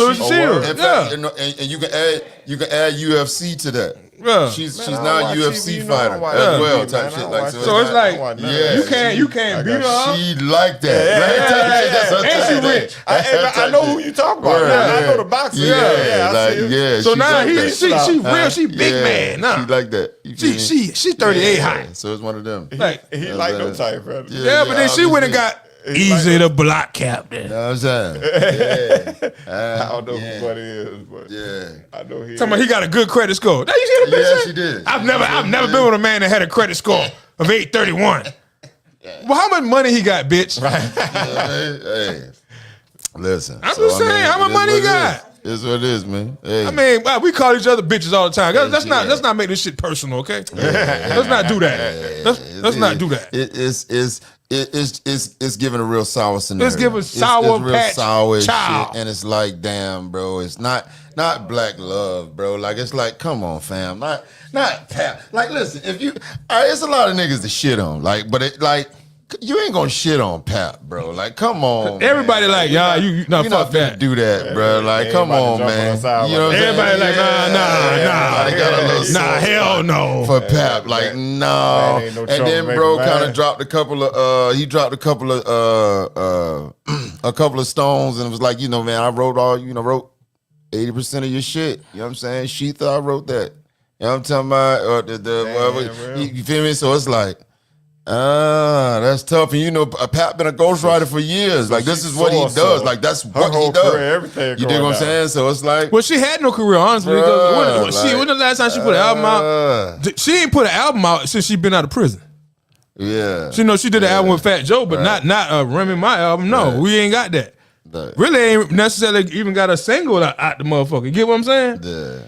and you can add UFC to that. Yeah. She's now a UFC fighter as well, type shit. Like, so it's like, you can't beat her. She like that. And she rich. I know who you talking about. I know the boxer. Yeah. So now she real. She big man. Nah. She like that. She 38 high. So it's one of them. Like he like them type, brother. Yeah, but then she went and got easy to block captain. You know what I'm saying? I don't know what it is, but I know he. Talking about he got a good credit score. Now you see the bitch? Yeah, she did. I've never been with a man that had a credit score of 831. Well, how much money he got, bitch? Hey, listen. I'm just saying, how much money he got? It's what it is, man. Hey. I mean, we call each other bitches all the time. Let's not make this shit personal, okay? Let's not do that. Let's not do that. It's giving a real sour scenario. It's giving sour it's real patch sour child. Shit, and it's like, damn, bro. It's not black love, bro. Like, it's like, come on, fam. Not Pap. Like, listen, if you, it's a lot of niggas to shit on. Like, but it like. You ain't gonna shit on Pap, bro. Like, come on. Everybody man. Like, y'all, you not fuck that. Do that, bro. Like, come on, man. You know what I'm everybody like, nah, hell no. For Pap, like, no. And then bro kind of dropped a couple of a couple of stones and was like, you know, man, I wrote 80% of your shit. You know what I'm saying? She thought I wrote that. You know what I'm talking about? You feel me? So it's like, that's tough. And you know, Pap been a ghostwriter for years. Like, this is what he does. Like, that's what he does. Career, everything you dig what I'm saying? So it's like, well, she had no career, honestly. When the last time she put an album out? She ain't put an album out since she been out of prison. Yeah. She did an album with Fat Joe, but not Remy Ma album. No, we ain't got that. Really ain't necessarily even got a single out the motherfucker. You get what I'm saying? Yeah.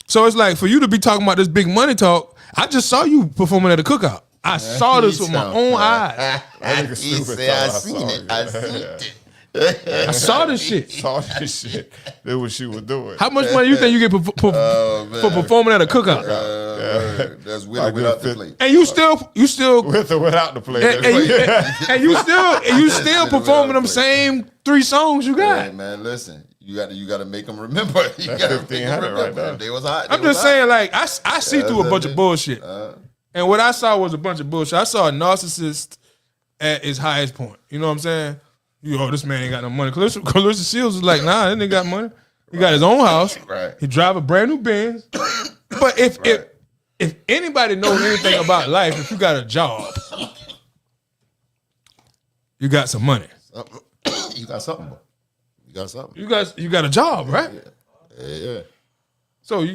So it's like, for you to be talking about this big money talk, I just saw you performing at a cookout. I saw this with my own eyes. I seen it. I saw this shit. That's what she was doing. How much money you think you get for performing at a cookout? That's with or without the plate. And you still with or without the plate. And you still performing them same 3 songs you got. Hey, man, listen. You got to make them remember. You got to 1,500 right there. They was hot. I'm just saying, like, I see through a bunch of bullshit. And what I saw was a bunch of bullshit. I saw a narcissist at his highest point. You know what I'm saying? This man ain't got no money. Clarissa Shields was like, nah, that nigga got money. He got his own house. Right. He drive a brand new Benz. But if anybody knows anything about life, if you got a job, you got some money. You got something. You got something. You got a job, right? Yeah. So I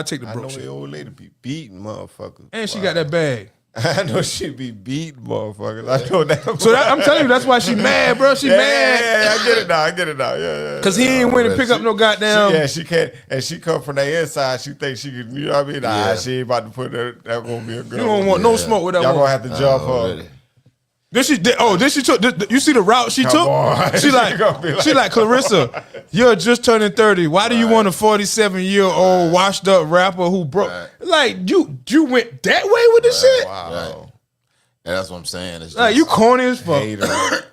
take the I broke know shit. the old lady be beating motherfuckers. And she got that bag. I know she be beating motherfuckers. I know that. So I'm telling you, that's why she mad, bro. She mad. Yeah, I get it now. Yeah. Cause he ain't went and pick up no goddamn. She can't, and she come from the inside. She thinks she can, you know what I mean? Nah, she ain't about to put that gonna be a girl. You don't want no smoke with that Y'all woman. gonna have to jump her. Then she took. You see the route she took? on. She like Clarissa. You're just turning 30. Why do you want a 47-year-old washed up rapper who broke? Right. Like you went that way with this shit? Wow. Right. Yeah, that's what I'm saying. It's Like just, you corny as fuck.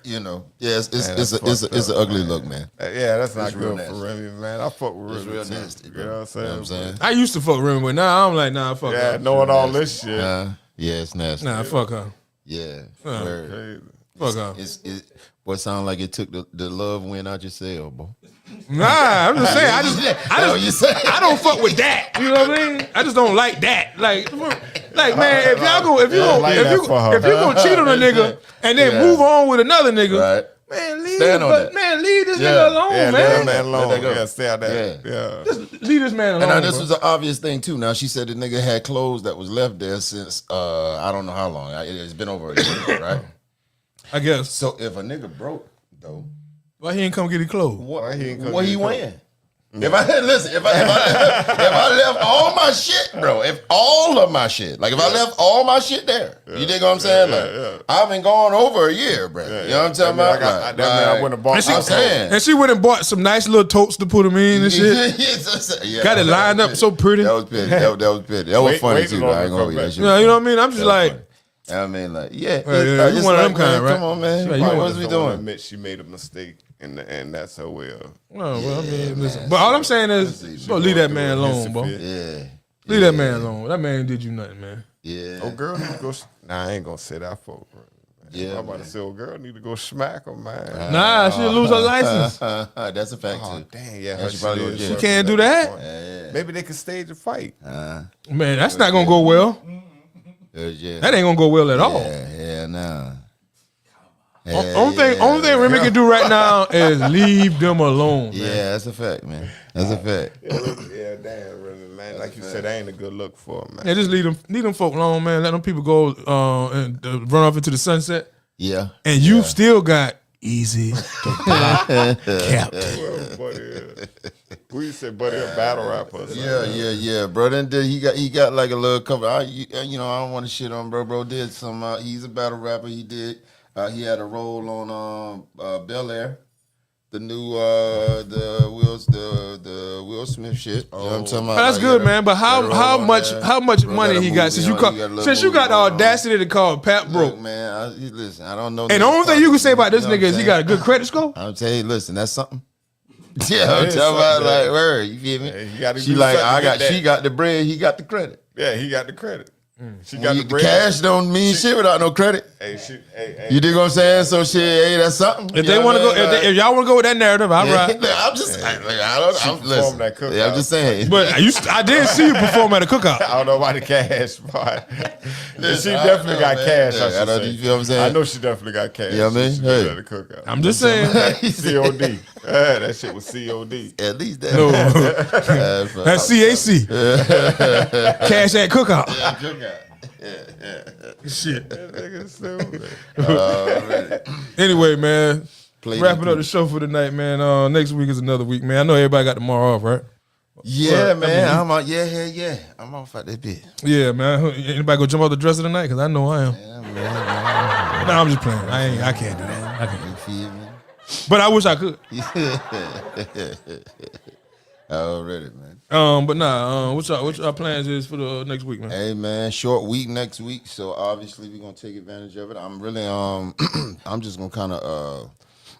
you know. Yeah, it's an ugly look, man. Yeah, that's not real good for nasty. Remy, man. I fuck with It's Remy real too. nasty, bro. You know what I'm saying? I used to fuck Remy, but now I'm like, nah, fuck Yeah, her. knowing all this shit. Yeah, it's nasty. Nah, fuck her. Yeah. Crazy. Fuck her. Boy, sound like it took the love win out your cell, boy. Nah, I'm just saying. I don't fuck with that. You know what I mean? I just don't like that. Like man, if you gonna cheat on a nigga and then move on with another nigga, Right. man, leave this nigga alone, Yeah, man. leave that man alone. Let that go. Yeah, stay out there. Yeah. Just leave this man alone. And now this bro. was an obvious thing too. Now she said the nigga had clothes that was left there since I don't know how long. It's been over a year, right? I guess. So if a nigga broke though, Why he ain't come get his clothes? what he ain't come he get wearing? If I left all my shit, bro, if all of my shit, like if I left all my shit there, you dig what I'm saying? Like I've been gone over a year, bro. You know what I'm talking about? I went and bought I'm saying. And she went and bought some nice little totes to put him in and shit. Yeah, Got it lined up so pretty. That was petty. That was petty. That was funny too. I ain't gonna be that shit. You know what I mean? I'm just like, I mean, like, yeah, you one of them kind, right? Come on, man. Right, What you was we doing? Admit she made a mistake, and that's her way of. well, I mean, listen. But all I'm saying is, bro, leave that man alone, bro. Yeah, Leave that man alone. That man did you nothing, man. yeah. Oh, girl need to go. Nah, I ain't gonna say that for her. Yeah, I'm about to say, oh, girl need to go smack her, man. Nah, she'll lose her license. That's a fact Oh, too. dang, yeah. Yeah, her she probably shit would is do. She can't do that. Maybe they could stage a fight. Man, that's not gonna go well. Yeah, That ain't gonna go well at all. yeah, nah. Only thing Remy can do right now is leave them alone. Man. Yeah, that's a fact, man. That's a fact. Yeah, damn, really, man. Like you said, that ain't a good look for him, man. Yeah, just leave them folk alone, man. Let them people go and run off into the sunset. Yeah. And you still got easy to block capped. Well, buddy, who you said, buddy, a battle rapper? Yeah, bro. Then he got like a little cover. I don't want to shit on bro. Did some. He's a battle rapper. He did. He had a role on Bel Air, the new the Will Smith shit. You know what I'm talking about? That's good, man. But how much money he got since you got the audacity to call Pat broke? Look, man, listen, I don't know. And the only thing you can say about this nigga is he got a good credit score. I'm telling you, listen, that's something. Yeah, I'm talking about like word. You feel me? Yeah, she like she got the bread, he got the credit. Yeah, he got the credit. She When got you, the bread. cash don't mean shit without no credit. Hey, You dig what I'm saying? So shit, hey, that's something. If they want to go, if y'all want to go with that narrative, I'm right. I'm just, I'm listen. that cookout. Yeah, I'm just saying. But I did see you perform at a cookout. I don't know about the cash part. She definitely got cash. Yeah, I should you say. feel what I'm saying? I know she definitely got cash. You know what I mean? She Hey. at the cookout. I'm just saying. COD. That shit was COD. At least that. No, No. that's CAC. Cash at cookout. Shit. Anyway, man. Wrapping up the show for tonight, man. Next week is another week, man. I know everybody got tomorrow off, right? Yeah, man. I'm out. Yeah. I'm off at that bit. Yeah, man. Anybody go jump off the dresser tonight? Because I know I am. Yeah, man. No, I'm just playing. I can't do that. I can't. You feel me? But I wish I could. Already, man. But nah. What y'all plans is for the next week, man? Hey, man. Short week next week, so obviously we're gonna take advantage of it. I'm really I'm just gonna kind of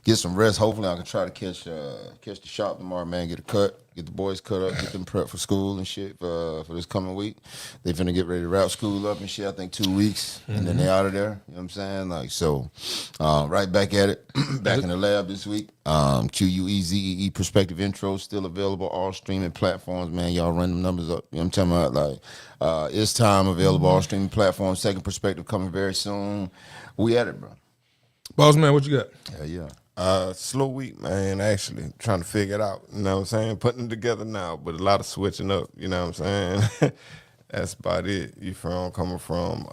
get some rest. Hopefully, I can try to catch the shop tomorrow, man. Get a cut, get the boys cut up, get them prepped for school and shit for this coming week. They finna get ready to wrap school up and shit. I think 2 weeks, and then they out of there. You know what I'm saying? Like so, right back at it, back in the lab this week. QUEZEE Perspective Intro still available, all streaming platforms. Man, y'all run them numbers up. You know what I'm talking about? Like it's time available, all streaming platforms. Second Perspective coming very soon. We at it, bro. Boss man, what you got? Yeah. Slow week, man, actually. Trying to figure it out. You know what I'm saying? Putting it together now, but a lot of switching up, you know what I'm saying? That's about it. You from coming from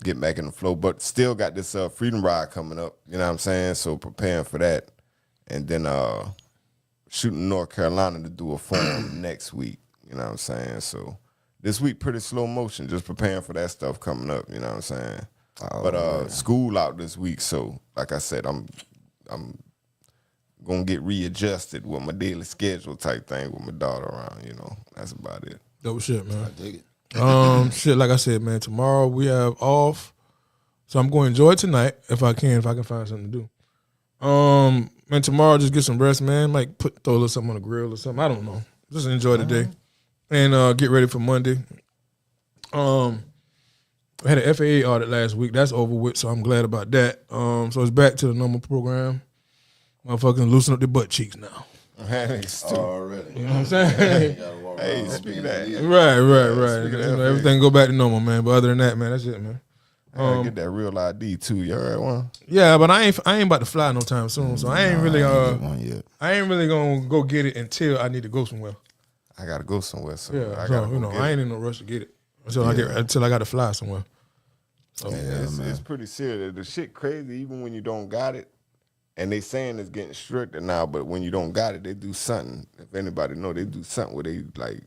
getting back in the flow. But still got this Freedom Ride coming up, you know what I'm saying? So preparing for that. And then shooting North Carolina to do a forum next week, you know what I'm saying? So this week pretty slow motion, just preparing for that stuff coming up, you know what I'm saying? But school out this week, so like I said, I'm gonna get readjusted with my daily schedule type thing with my daughter around. You know, that's about it. Dope shit, man. I dig it. Shit, like I said, man. Tomorrow we have off, so I'm going to enjoy it tonight if I can find something to do. Man, tomorrow just get some rest, man. Like throw a little something on the grill or something. I don't know. Just enjoy the day and get ready for Monday. I had an FAA audit last week. That's over with, so I'm glad about that. So it's back to the normal program. Motherfucking loosen up the butt cheeks now. Already. You know what I'm saying? Hey, speak of that. Right. Everything go back to normal, man. But other than that, man, that's it, man. Get that real ID too. You heard one? Yeah, but I ain't about to fly no time soon, so I ain't really I ain't really gonna go get it until I need to go somewhere. I gotta go somewhere, so Yeah, I so gotta you know, I ain't in no rush to get it until I got to fly somewhere. So it's pretty serious. The shit crazy, even when you don't got it. And they saying it's getting stricter now, but when you don't got it, they do something. If anybody know, they do something where they like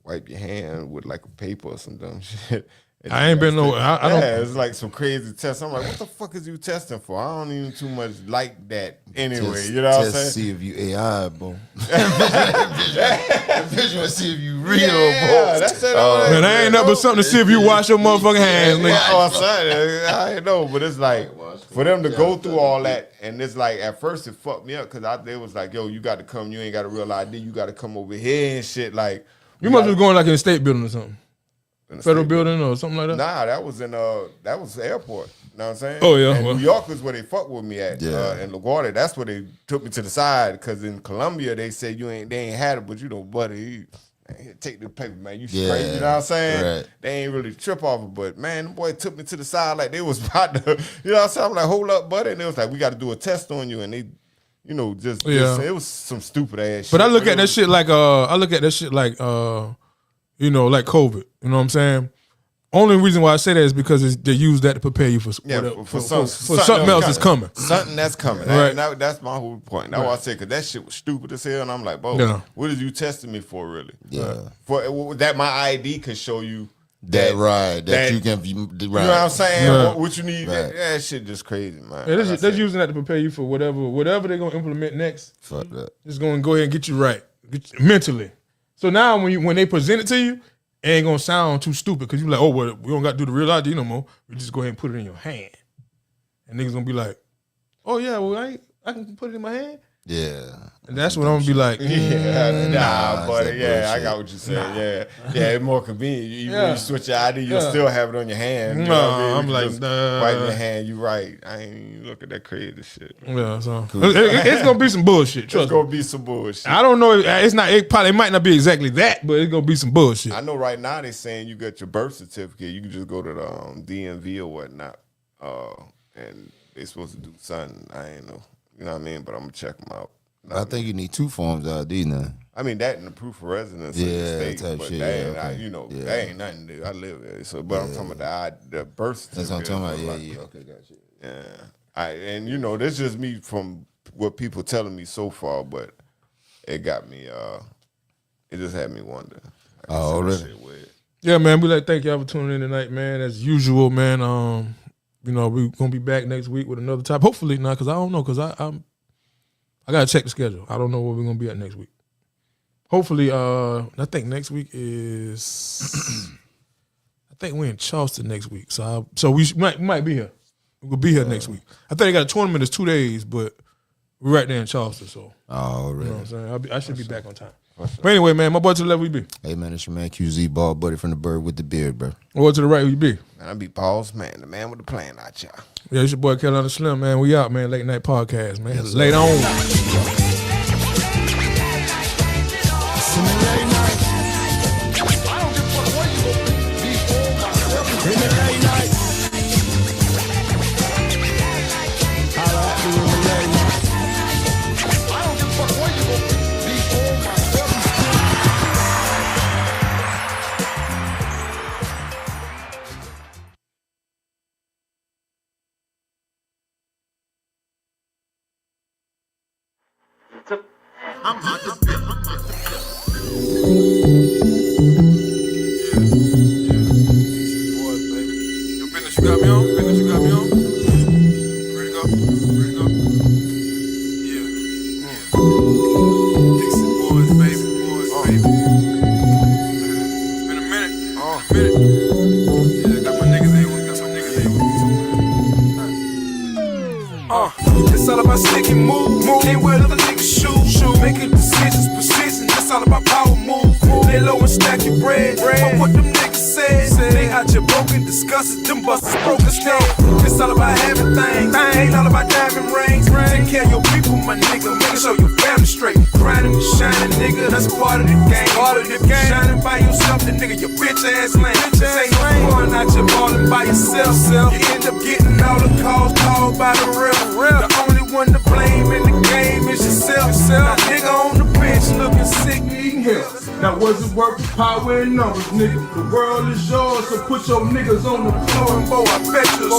wipe your hand with like a paper or some dumb shit. I ain't been no. I don't. Yeah, it's like some crazy test. I'm like, what the fuck is you testing for? I don't even too much like that anyway. You know what I'm saying? See if you AI, bro. Visual, see if you real, yeah, that's it. Man, I ain't nothing but something to see if you wash your motherfucking hands, nigga. Oh, son, I ain't know, but it's like for them to go through all that, and it's like at first it fucked me up because they was like, yo, you got to come. You ain't got a real ID. You got to come over here and shit. Like you must be going like in a state building or something. Federal building or something like that? Nah, that was the airport. You know what I'm saying? Oh, yeah. And New York was where they fucked with me at. In LaGuardia, that's where they took me to the side. Because in Colombia, they said they ain't had it, but you know, buddy, take the paper, man. You straight. You know what I'm saying? Right. They ain't really trip off it. But, man, the boy took me to the side like they was about to, you know what I'm saying? I'm like, hold up, buddy. And they was like, we got to do a test on you. And they, you know, just it was some stupid ass shit. But I look at that shit like, you know, like COVID. You know what I'm saying? Only reason why I say that is because they use that to prepare you for something else that's coming. Something that's coming. Right. That's my whole point. That's why I said, because that shit was stupid as hell. And I'm like, bro, what is you testing me for, really? Yeah. For that my ID could show you that you can, right. You know what I'm saying? Right. What you need. Right. That shit just crazy, man. Yeah, they're using that to prepare you for whatever they're going to implement next. Fuck that. It's going to go ahead and get you right mentally. So now when they present it to you, it ain't gonna sound too stupid because you're like, oh, well, we don't got to do the real ID no more. We just go ahead and put it in your hand, and niggas gonna be like, oh yeah, well I can put it in my hand. Yeah, and that's what I'm gonna be like. Nah, but yeah, I got what you said. Yeah, it's more convenient. Even when you switch your ID, you'll still have it on your hand. You know what I mean? I'm like, wipe your hand. You right. I ain't even look at that crazy shit. Yeah, so it's gonna be some bullshit. Trust it's gonna be some bullshit. I don't know. It might not be exactly that, but it's gonna be some bullshit. I know right now they're saying you got your birth certificate. You can just go to the DMV or whatnot, and they're supposed to do something. I ain't know. You know what I mean? But I'm going to check them out. I think you need 2 forms of ID now. I mean, that and the proof of residence in the state. Type but shit, that ain't nothing to, I live there. So, but I'm talking about the birth certificate. That's what I'm talking about. Yeah. Okay, got you. Yeah. And, you know, this just me from what people telling me so far, but it got me, it just had me wonder. Oh, really? Yeah, man, we thank y'all for tuning in tonight, man. As usual, man, you know, we're going to be back next week with another topic. Hopefully not, because I don't know, because I got to check the schedule. I don't know where we're going to be at next week. Hopefully, I think next week is, I think we're in Charleston next week. So we might be here. We'll be here next week. I think they got a tournament that's 2 days, but we're right there in Charleston, so. Oh, really? You know what I'm saying? I should be back on time. But anyway, man, my boy to the left, where you be? Hey, man, it's your man QZ, ball buddy from the bird with the beard, bro. My boy to the right, where you be? Man, I be Paul's man, the man with the plan out, y'all. Yeah, it's your boy Carolina Slimm, man. We out, man. Late Night Podcast, man. Yes, later on. It's all about stick and move. Can't wear other niggas' shoes. Making decisions, precision. It's all about power move. Lay low and stack your bread. What them niggas said. They out your broken, disgusted. Them busters broken still. It's all about having things. Ain't all about diamond rings. Take care of your people, my nigga. Make sure your family straight. Grinding and shining, nigga. That's part of the game. Shining by yourself, the nigga, your bitch ass lame. This ain't no fun out here balling by yourself. You end up getting all the calls called by the real. The only one to blame in the game is yourself. Now nigga on the bench looking sick, needing help. That wasn't worth the power in numbers, nigga. The world is yours, so put your niggas on the floor. And boy, I bet you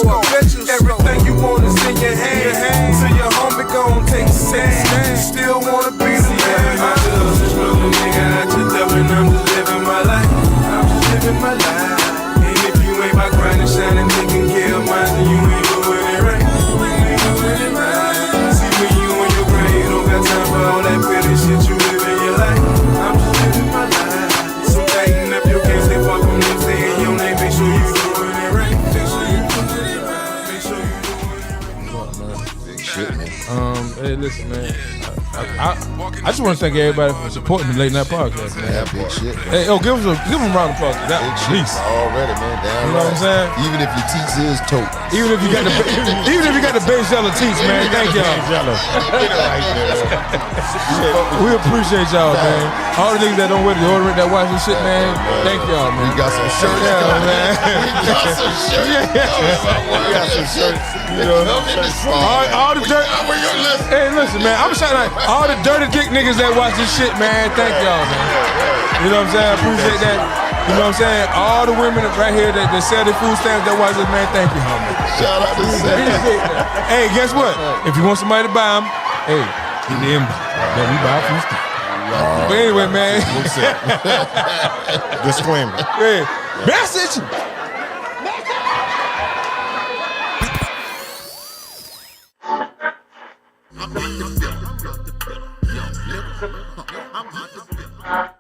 everything you want is in your hand. Till your homie gon' take a stand. Still wanna be the man. I'm just a struggling nigga out your door, and I'm just living my life. I'm just living my life. And if you ain't by grinding, shining, taking care of mine, then you ain't doing it right. See when you on your grind, you don't got time for all that petty shit. You living your life. I'm just living my life. So tighten up your game, stay far from them, stay in your name. Make sure you doing it right. Make sure you doing it right. Make sure you doing it right. Big shit, man. Hey, listen, man. I just want to thank everybody for supporting the Late Night Podcast, man. Yeah, big shit. Hey, give them a round of applause. That Big at shit least. already, man. Damn You know what I'm saying? Even if your teeth is tote. Even if you got the base seller teats, man. Thank y'all. We appreciate y'all, man. All the niggas that don't wear the deodorant that watch this shit, man. Thank y'all, man. We got some shirts. Yeah, man. We got some shirts. We got some shirts. You know, all the dirt. Hey, listen, man. I'm shouting out all the dirty dick niggas that watch this shit, man. Thank y'all, man. You know what I'm saying? I appreciate that. You know what I'm saying? All the women right here that sell their food stamps that watch this, man. Thank you, homie. Shout out to Sam. Hey, guess what? If you want somebody to buy them, hey, get the inbox. Then we buy food stamps. But anyway, man. Disclaimer. Hey, message. I'm